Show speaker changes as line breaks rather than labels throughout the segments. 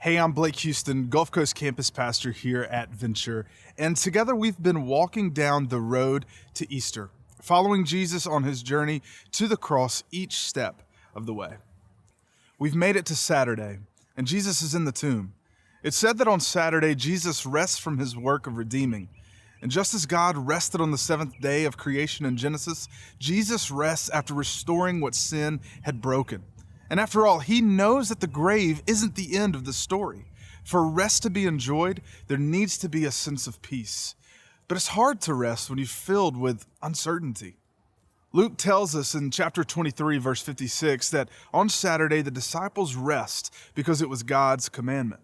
Hey, I'm Blake Houston, Gulf Coast campus pastor here at Venture, and together we've been walking down the road to Easter, following Jesus on his journey to the cross each step of the way. We've made it to Saturday, and Jesus is in the tomb. It's said that on Saturday, Jesus rests from his work of redeeming. And just as God rested on the seventh day of creation in Genesis, Jesus rests after restoring what sin had broken. And after all, he knows that the grave isn't the end of the story. For rest to be enjoyed, there needs to be a sense of peace. But it's hard to rest when you're filled with uncertainty. Luke tells us in chapter 23, verse 56, that on Saturday the disciples rest because it was God's commandment.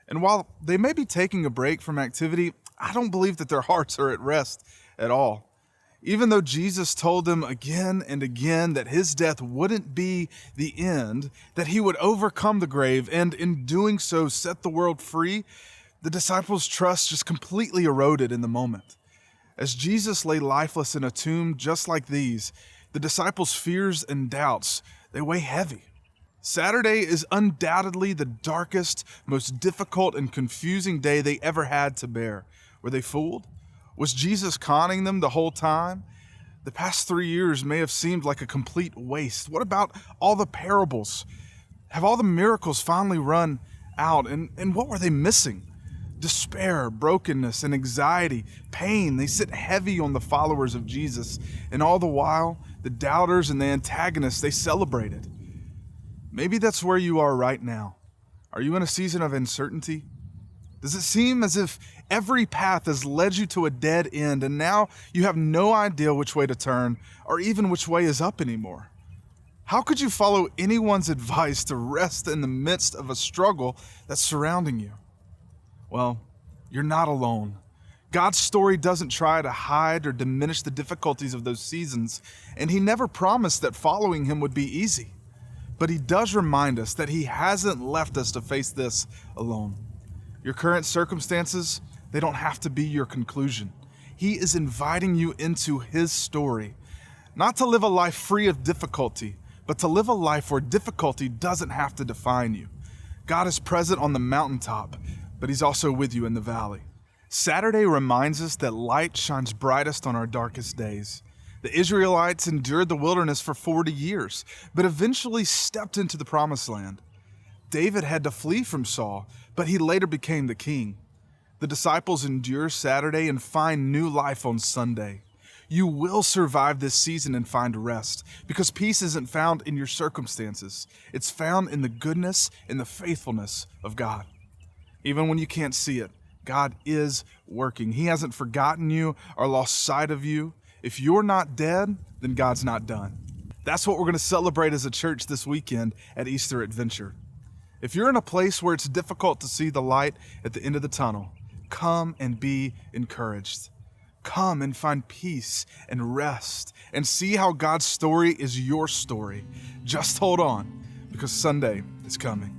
And while they may be taking a break from activity, I don't believe that their hearts are at rest at all. Even though Jesus told them again and again that his death wouldn't be the end, that he would overcome the grave and in doing so set the world free, the disciples' trust just completely eroded in the moment. As Jesus lay lifeless in a tomb just like these, the disciples' fears and doubts, they weigh heavy. Saturday is undoubtedly the darkest, most difficult and confusing day they ever had to bear. Were they fooled? Was Jesus conning them the whole time? The past 3 years may have seemed like a complete waste. What about all the parables? Have all the miracles finally run out? And what were they missing? Despair, brokenness, and anxiety, pain, they sit heavy on the followers of Jesus. And all the while, the doubters and the antagonists, they celebrated. Maybe that's where you are right now. Are you in a season of uncertainty? Does it seem as if every path has led you to a dead end and now you have no idea which way to turn or even which way is up anymore? How could you follow anyone's advice to rest in the midst of a struggle that's surrounding you? Well, you're not alone. God's story doesn't try to hide or diminish the difficulties of those seasons, and he never promised that following him would be easy. But he does remind us that he hasn't left us to face this alone. Your current circumstances, they don't have to be your conclusion. He is inviting you into his story, not to live a life free of difficulty, but to live a life where difficulty doesn't have to define you. God is present on the mountaintop, but he's also with you in the valley. Saturday reminds us that light shines brightest on our darkest days. The Israelites endured the wilderness for 40 years, but eventually stepped into the promised land. David had to flee from Saul, but he later became the king. The disciples endure Saturday and find new life on Sunday. You will survive this season and find rest, because peace isn't found in your circumstances. It's found in the goodness and the faithfulness of God. Even when you can't see it, God is working. He hasn't forgotten you or lost sight of you. If you're not dead, then God's not done. That's what we're going to celebrate as a church this weekend at Easter Adventure. If you're in a place where it's difficult to see the light at the end of the tunnel, come and be encouraged. Come and find peace and rest and see how God's story is your story. Just hold on, because Sunday is coming.